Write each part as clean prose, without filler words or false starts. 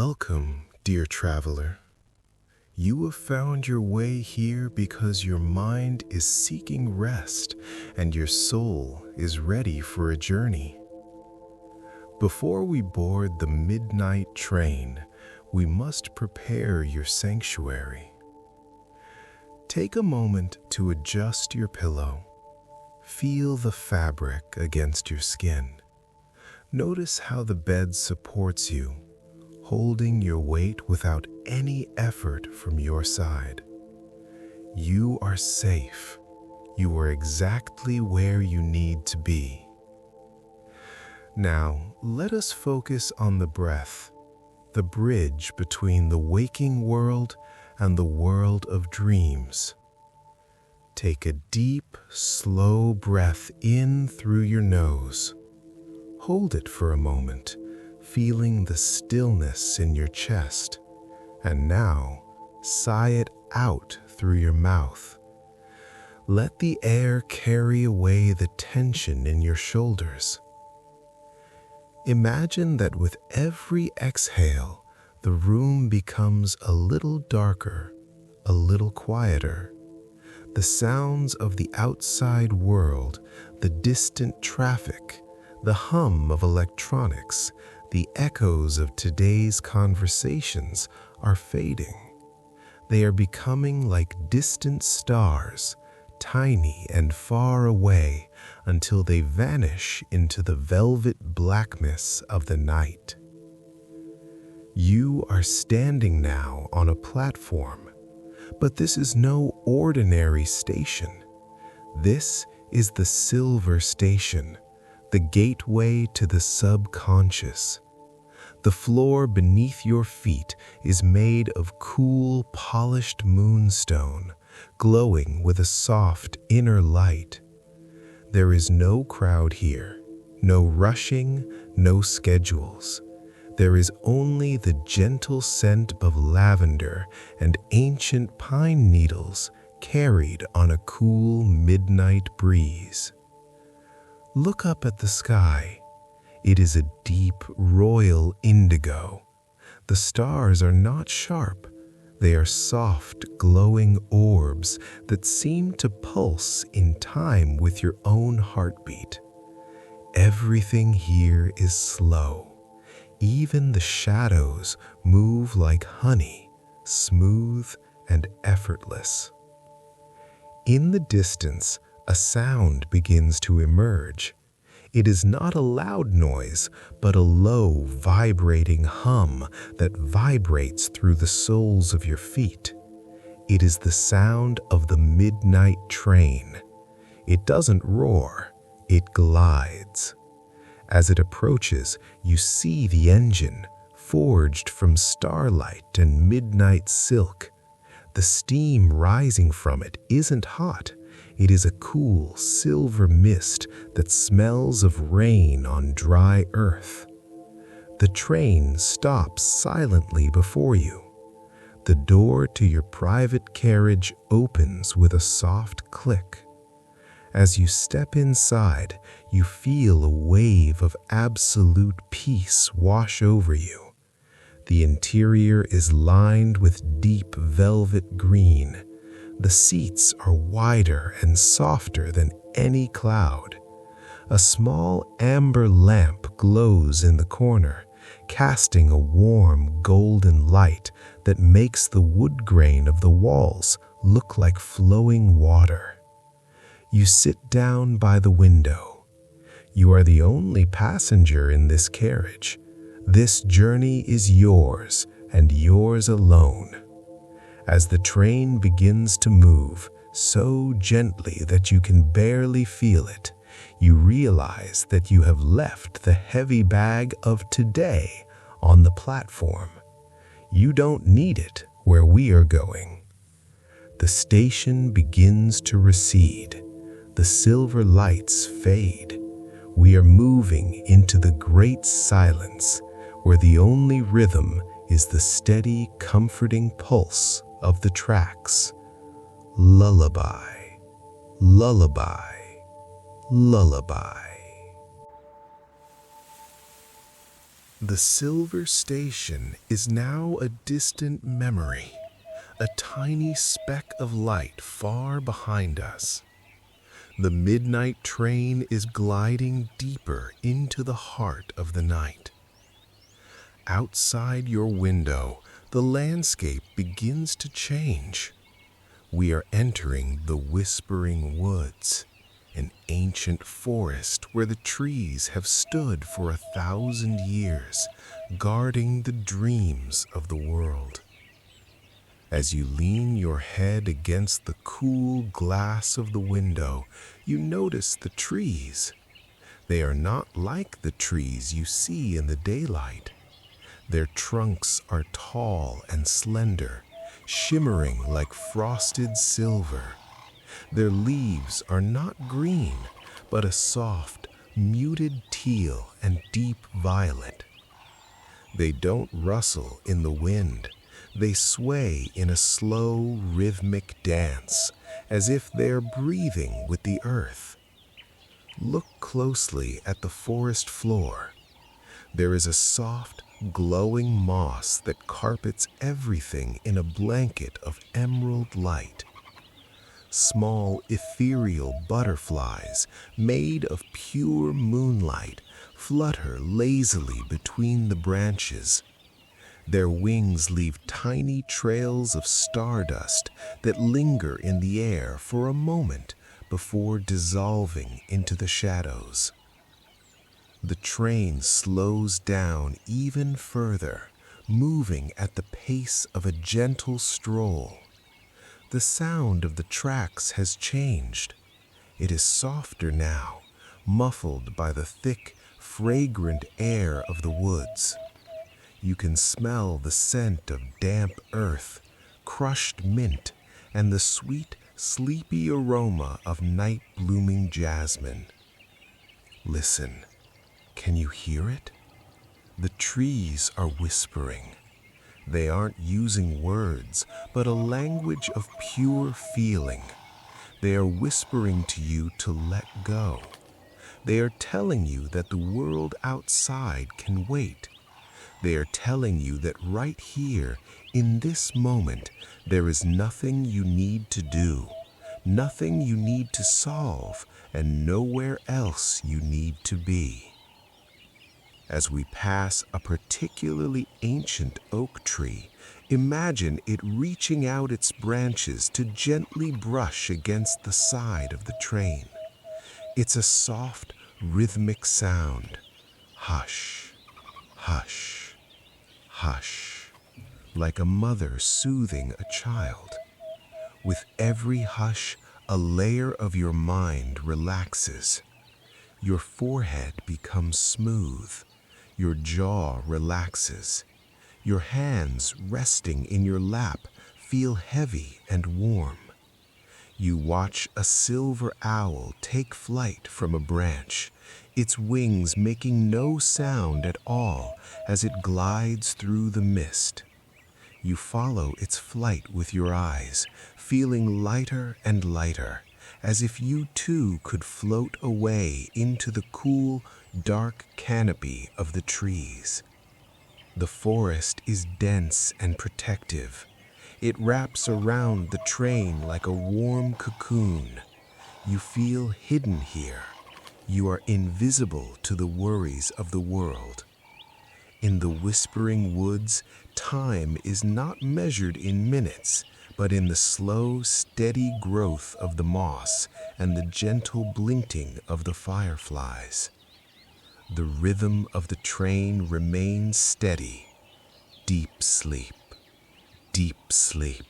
Welcome, dear traveler. You have found your way here because your mind is seeking rest and your soul is ready for a journey. Before we board the midnight train, we must prepare your sanctuary. Take a moment to adjust your pillow. Feel the fabric against your skin. Notice how the bed supports you, holding your weight without any effort from your side. You are safe. You are exactly where you need to be. Now, let us focus on the breath, the bridge between the waking world and the world of dreams. Take a deep, slow breath in through your nose. Hold it for a moment, feeling the stillness in your chest, and now sigh it out through your mouth. Let the air carry away the tension in your shoulders. Imagine that with every exhale, the room becomes a little darker, a little quieter. The sounds of the outside world, the distant traffic, the hum of electronics, the echoes of today's conversations are fading. They are becoming like distant stars, tiny and far away, until they vanish into the velvet blackness of the night. You are standing now on a platform, but this is no ordinary station. This is the Silver Station, the gateway to the subconscious. The floor beneath your feet is made of cool, polished moonstone, glowing with a soft inner light. There is no crowd here, no rushing, no schedules. There is only the gentle scent of lavender and ancient pine needles carried on a cool midnight breeze. Look up at the sky. It is a deep, royal indigo. The stars are not sharp. They are soft, glowing orbs that seem to pulse in time with your own heartbeat. Everything here is slow. Even the shadows move like honey, smooth and effortless. In the distance, a sound begins to emerge. It is not a loud noise, but a low, vibrating hum that vibrates through the soles of your feet. It is the sound of the midnight train. It doesn't roar, it glides. As it approaches, you see the engine, forged from starlight and midnight silk. The steam rising from it isn't hot. It is a cool silver mist that smells of rain on dry earth. The train stops silently before you. The door to your private carriage opens with a soft click. As you step inside, you feel a wave of absolute peace wash over you. The interior is lined with deep velvet green. The seats are wider and softer than any cloud. A small amber lamp glows in the corner, casting a warm golden light that makes the wood grain of the walls look like flowing water. You sit down by the window. You are the only passenger in this carriage. This journey is yours and yours alone. As the train begins to move, so gently that you can barely feel it, you realize that you have left the heavy bag of today on the platform. You don't need it where we are going. The station begins to recede. The silver lights fade. We are moving into the great silence, where the only rhythm is the steady, comforting pulse of the tracks. Lullaby, lullaby, lullaby. The silver station is now a distant memory, a tiny speck of light far behind us. The midnight train is gliding deeper into the heart of the night. Outside your window, the landscape begins to change. We are entering the Whispering Woods, an ancient forest where the trees have stood for 1,000 years, guarding the dreams of the world. As you lean your head against the cool glass of the window, you notice the trees. They are not like the trees you see in the daylight. Their trunks are tall and slender, shimmering like frosted silver. Their leaves are not green, but a soft, muted teal and deep violet. They don't rustle in the wind. They sway in a slow, rhythmic dance, as if they're breathing with the earth. Look closely at the forest floor. There is a soft, glowing moss that carpets everything in a blanket of emerald light. Small, ethereal butterflies made of pure moonlight flutter lazily between the branches. Their wings leave tiny trails of stardust that linger in the air for a moment before dissolving into the shadows. The train slows down even further, moving at the pace of a gentle stroll. The sound of the tracks has changed. It is softer now, muffled by the thick, fragrant air of the woods. You can smell the scent of damp earth, crushed mint, and the sweet, sleepy aroma of night-blooming jasmine. Listen. Can you hear it? The trees are whispering. They aren't using words, but a language of pure feeling. They are whispering to you to let go. They are telling you that the world outside can wait. They are telling you that right here, in this moment, there is nothing you need to do, nothing you need to solve, and nowhere else you need to be. As we pass a particularly ancient oak tree, imagine it reaching out its branches to gently brush against the side of the train. It's a soft, rhythmic sound. Hush, hush, hush, like a mother soothing a child. With every hush, a layer of your mind relaxes. Your forehead becomes smooth. Your jaw relaxes. Your hands resting in your lap feel heavy and warm. You watch a silver owl take flight from a branch, its wings making no sound at all as it glides through the mist. You follow its flight with your eyes, feeling lighter and lighter, as if you too could float away into the cool, dark canopy of the trees. The forest is dense and protective. It wraps around the train like a warm cocoon. You feel hidden here. You are invisible to the worries of the world. In the Whispering Woods, time is not measured in minutes, but in the slow, steady growth of the moss and the gentle blinking of the fireflies. The rhythm of the train remains steady. Deep sleep, deep sleep,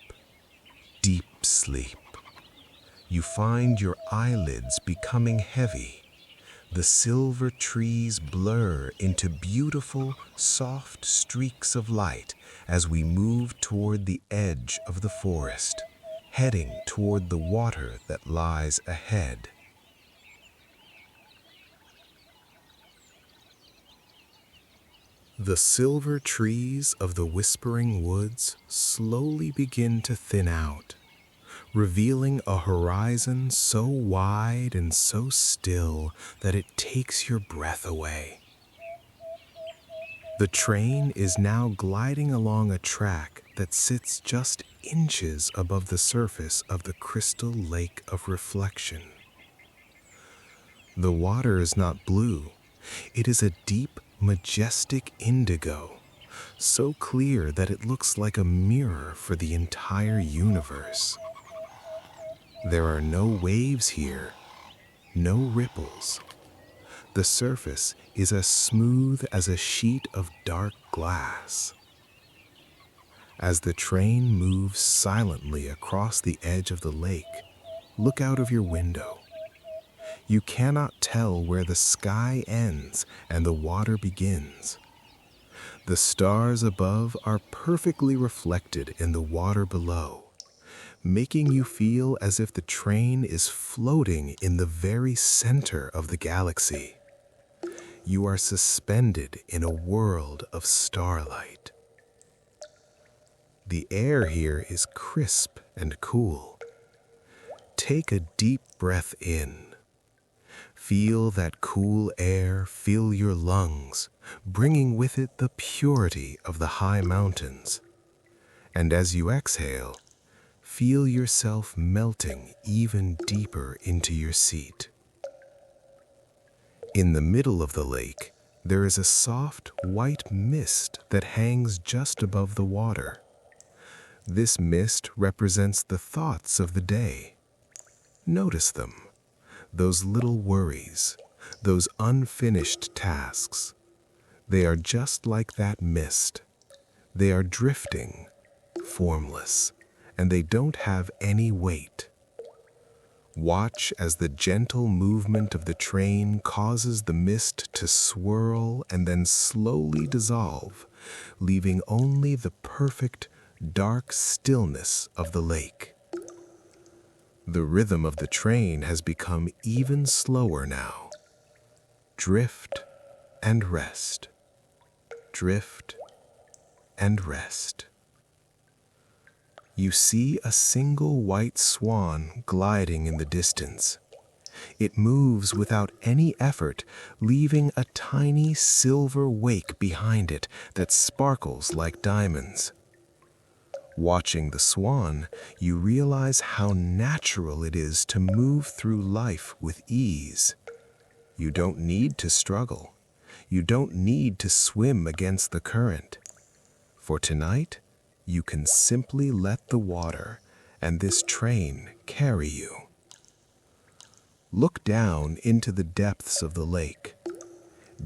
deep sleep. You find your eyelids becoming heavy. The silver trees blur into beautiful, soft streaks of light as we move toward the edge of the forest, heading toward the water that lies ahead. The silver trees of the Whispering Woods slowly begin to thin out, revealing a horizon so wide and so still that it takes your breath away. The train is now gliding along a track that sits just inches above the surface of the crystal lake of reflection. The water is not blue. It is a deep, majestic indigo, so clear that it looks like a mirror for the entire universe. There are no waves here, no ripples. The surface is as smooth as a sheet of dark glass. As the train moves silently across the edge of the lake, look out of your window. You cannot tell where the sky ends and the water begins. The stars above are perfectly reflected in the water below, making you feel as if the train is floating in the very center of the galaxy. You are suspended in a world of starlight. The air here is crisp and cool. Take a deep breath in. Feel that cool air fill your lungs, bringing with it the purity of the high mountains. And as you exhale, feel yourself melting even deeper into your seat. In the middle of the lake, there is a soft white mist that hangs just above the water. This mist represents the thoughts of the day. Notice them. Those little worries, those unfinished tasks. They are just like that mist. They are drifting, formless, and they don't have any weight. Watch as the gentle movement of the train causes the mist to swirl and then slowly dissolve, leaving only the perfect, dark stillness of the lake. The rhythm of the train has become even slower now. Drift and rest. Drift and rest. You see a single white swan gliding in the distance. It moves without any effort, leaving a tiny silver wake behind it that sparkles like diamonds. Watching the swan, you realize how natural it is to move through life with ease. You don't need to struggle. You don't need to swim against the current. For tonight, you can simply let the water and this train carry you. Look down into the depths of the lake.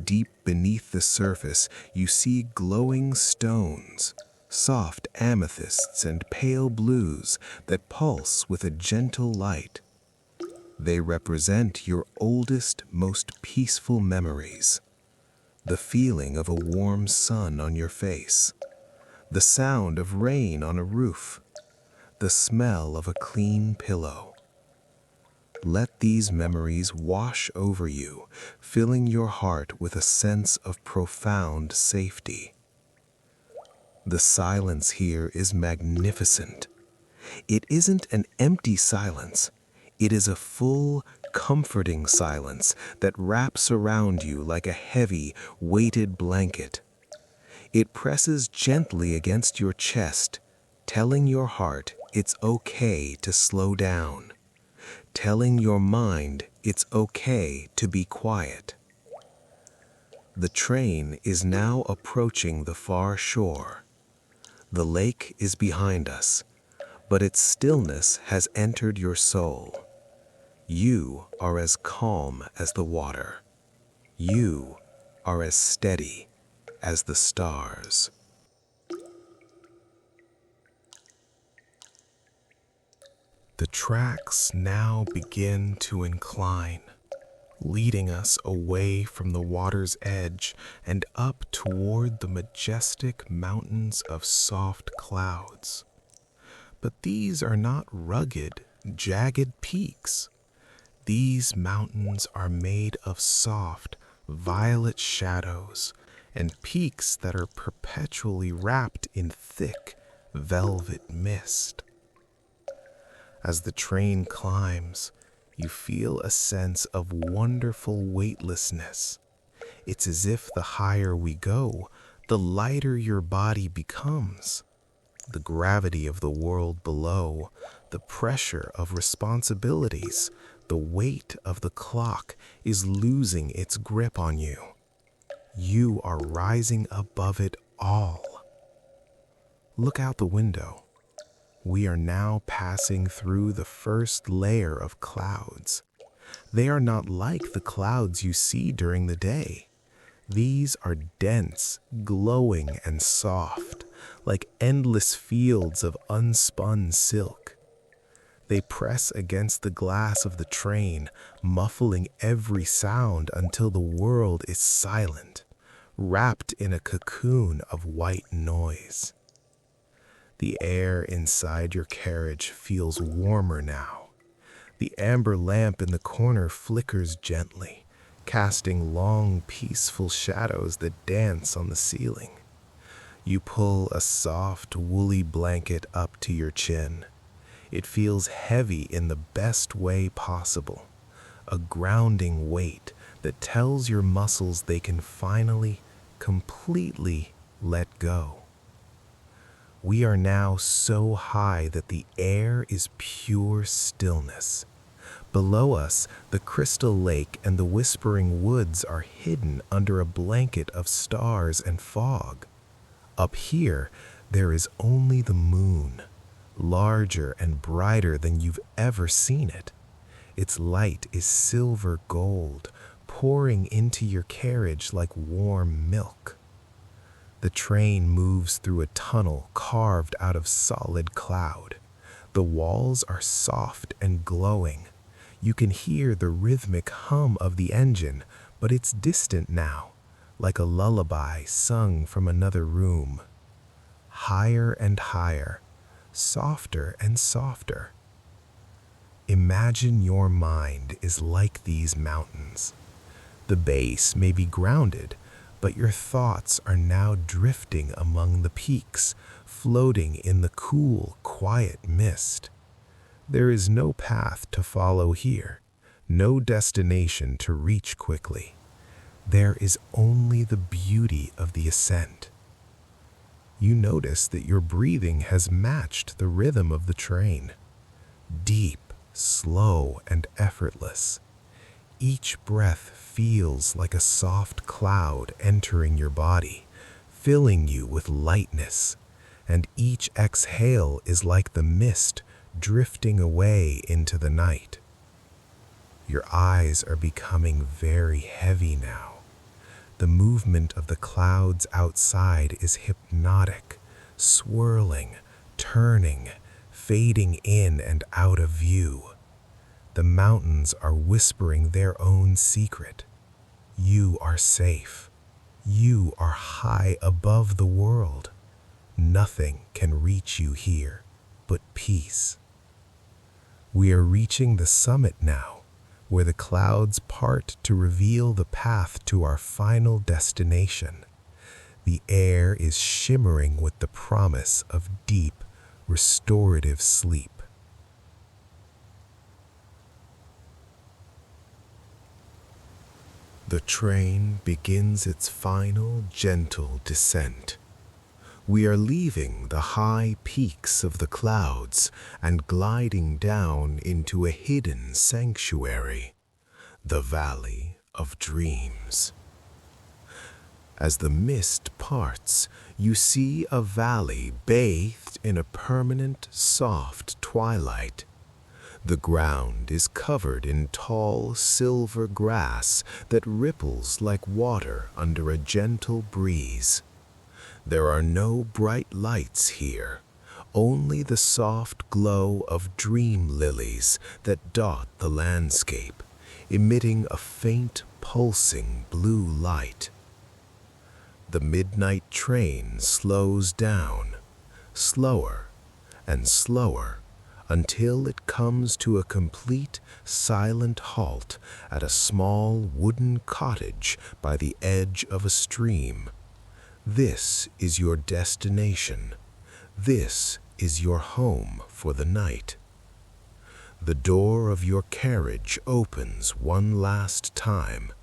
Deep beneath the surface, you see glowing stones, soft amethysts and pale blues that pulse with a gentle light. They represent your oldest, most peaceful memories. The feeling of a warm sun on your face, the sound of rain on a roof, the smell of a clean pillow. Let these memories wash over you, filling your heart with a sense of profound safety. The silence here is magnificent. It isn't an empty silence. It is a full, comforting silence that wraps around you like a heavy, weighted blanket. It presses gently against your chest, telling your heart it's okay to slow down, telling your mind it's okay to be quiet. The train is now approaching the far shore. The lake is behind us, but its stillness has entered your soul. You are as calm as the water. You are as steady as the stars. The tracks now begin to incline, leading us away from the water's edge and up toward the majestic mountains of soft clouds. But these are not rugged, jagged peaks. These mountains are made of soft, violet shadows and peaks that are perpetually wrapped in thick, velvet mist. As the train climbs, you feel a sense of wonderful weightlessness. It's as if the higher we go, the lighter your body becomes. The gravity of the world below, the pressure of responsibilities, the weight of the clock is losing its grip on you. You are rising above it all. Look out the window. We are now passing through the first layer of clouds. They are not like the clouds you see during the day. These are dense, glowing, and soft, like endless fields of unspun silk. They press against the glass of the train, muffling every sound until the world is silent, wrapped in a cocoon of white noise. The air inside your carriage feels warmer now. The amber lamp in the corner flickers gently, casting long, peaceful shadows that dance on the ceiling. You pull a soft, woolly blanket up to your chin. It feels heavy in the best way possible, a grounding weight that tells your muscles they can finally, completely let go. We are now so high that the air is pure stillness. Below us, the crystal lake and the whispering woods are hidden under a blanket of stars and fog. Up here, there is only the moon, larger and brighter than you've ever seen it. Its light is silver gold, pouring into your carriage like warm milk. The train moves through a tunnel carved out of solid cloud. The walls are soft and glowing. You can hear the rhythmic hum of the engine, but it's distant now, like a lullaby sung from another room. Higher and higher, softer and softer. Imagine your mind is like these mountains. The base may be grounded, but your thoughts are now drifting among the peaks, floating in the cool, quiet mist. There is no path to follow here, no destination to reach quickly. There is only the beauty of the ascent. You notice that your breathing has matched the rhythm of the train. Deep, slow, and effortless. Each breath feels like a soft cloud entering your body, filling you with lightness, and each exhale is like the mist drifting away into the night. Your eyes are becoming very heavy now. The movement of the clouds outside is hypnotic, swirling, turning, fading in and out of view. The mountains are whispering their own secret. You are safe. You are high above the world. Nothing can reach you here but peace. We are reaching the summit now, where the clouds part to reveal the path to our final destination. The air is shimmering with the promise of deep, restorative sleep. The train begins its final, gentle descent. We are leaving the high peaks of the clouds and gliding down into a hidden sanctuary, the Valley of Dreams. As the mist parts, you see a valley bathed in a permanent, soft twilight. The ground is covered in tall silver grass that ripples like water under a gentle breeze. There are no bright lights here, only the soft glow of dream lilies that dot the landscape, emitting a faint, pulsing blue light. The midnight train slows down, slower and slower, until it comes to a complete, silent halt at a small wooden cottage by the edge of a stream. This is your destination. This is your home for the night. The door of your carriage opens one last time.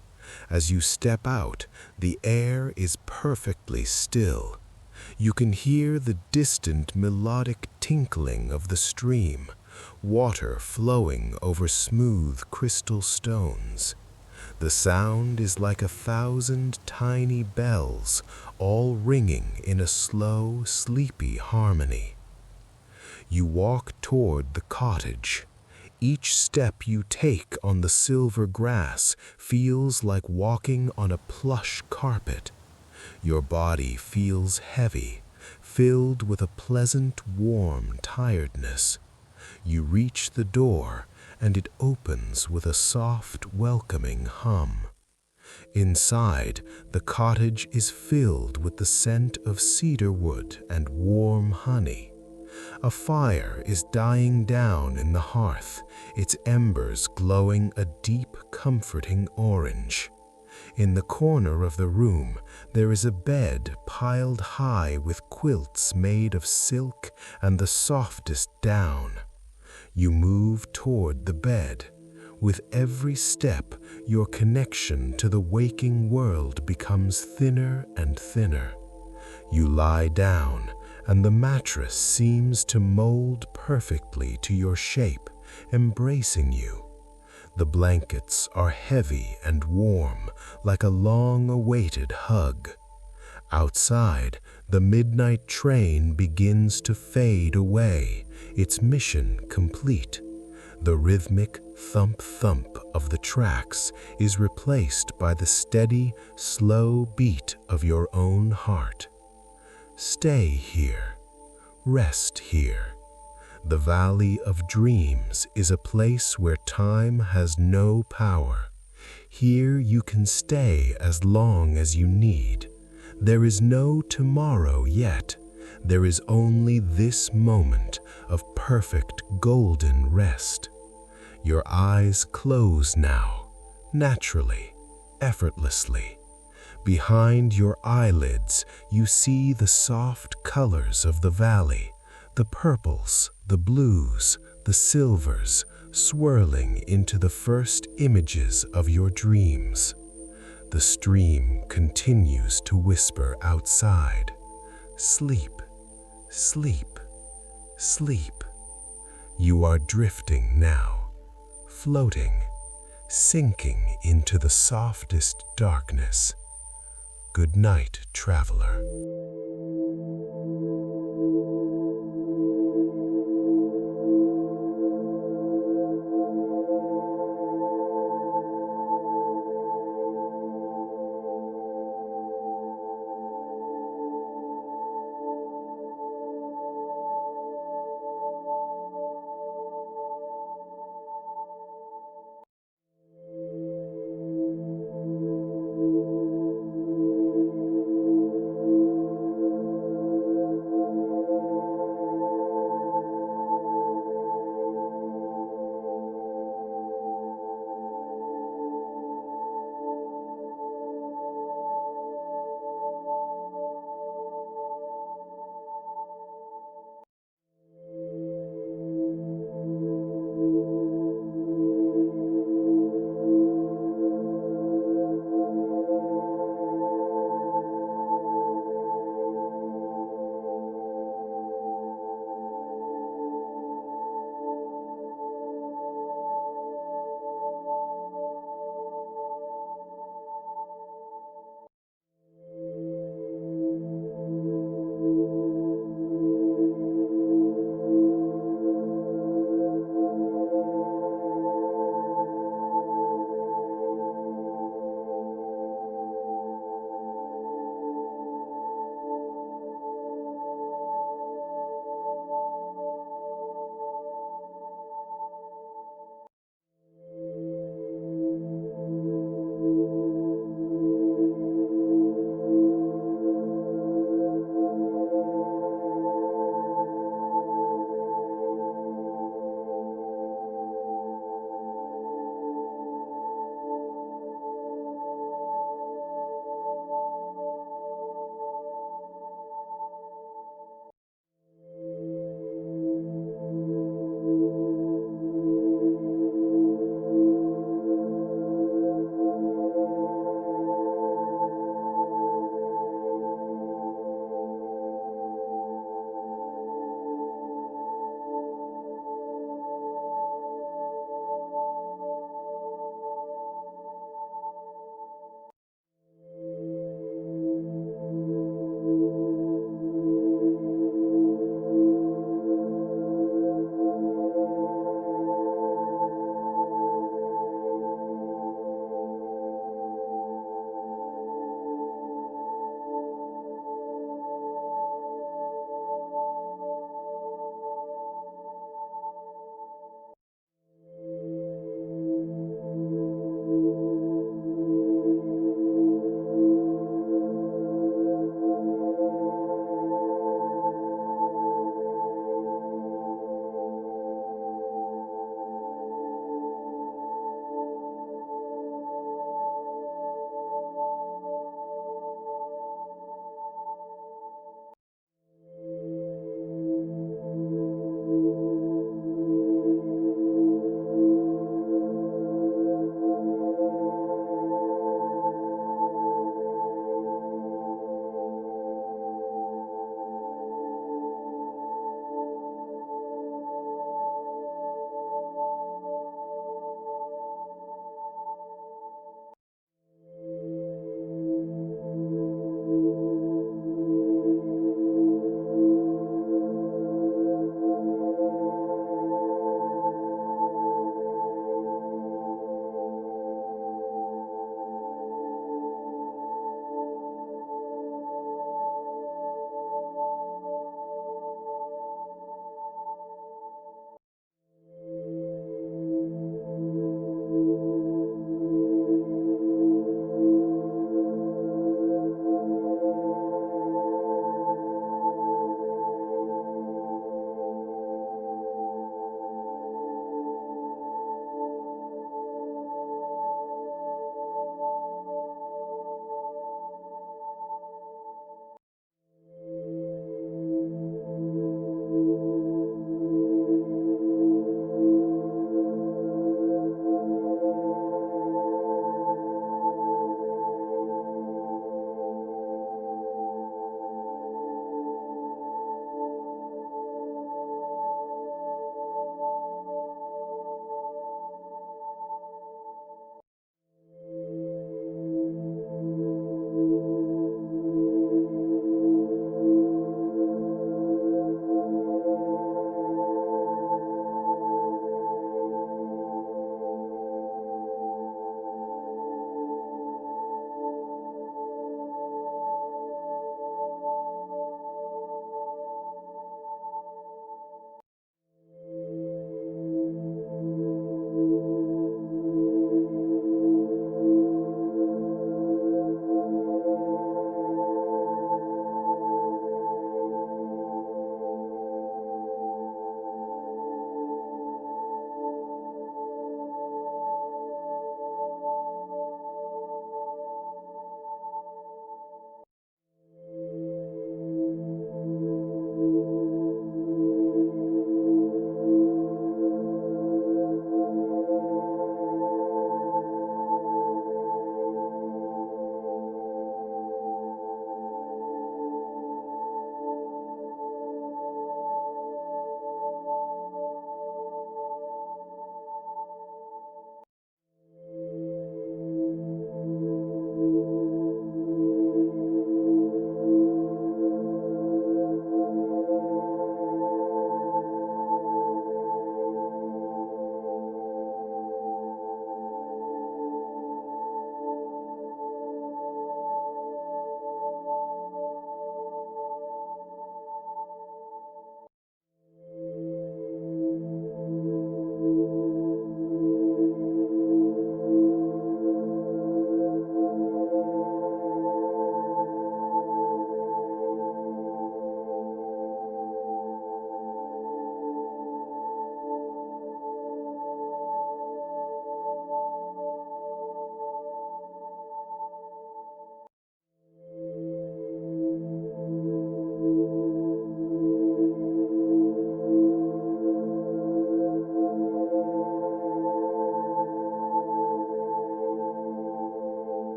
As you step out, the air is perfectly still. You can hear the distant melodic tinkling of the stream, water flowing over smooth crystal stones. The sound is like 1,000 tiny bells, all ringing in a slow, sleepy harmony. You walk toward the cottage. Each step you take on the silver grass feels like walking on a plush carpet. Your body feels heavy, filled with a pleasant, warm tiredness. You reach the door, and it opens with a soft, welcoming hum. Inside, the cottage is filled with the scent of cedar wood and warm honey. A fire is dying down in the hearth, its embers glowing a deep, comforting orange. In the corner of the room, there is a bed piled high with quilts made of silk and the softest down. You move toward the bed. With every step, your connection to the waking world becomes thinner and thinner. You lie down, and the mattress seems to mold perfectly to your shape, embracing you. The blankets are heavy and warm, like a long-awaited hug. Outside, the midnight train begins to fade away, its mission complete. The rhythmic thump-thump of the tracks is replaced by the steady, slow beat of your own heart. Stay here. Rest here. The Valley of Dreams is a place where time has no power. Here you can stay as long as you need. There is no tomorrow yet. There is only this moment of perfect golden rest. Your eyes close now, naturally, effortlessly. Behind your eyelids, you see the soft colors of the valley, the purples, the blues, the silvers, swirling into the first images of your dreams. The stream continues to whisper outside, "Sleep, sleep, sleep." You are drifting now, floating, sinking into the softest darkness. Good night, traveler.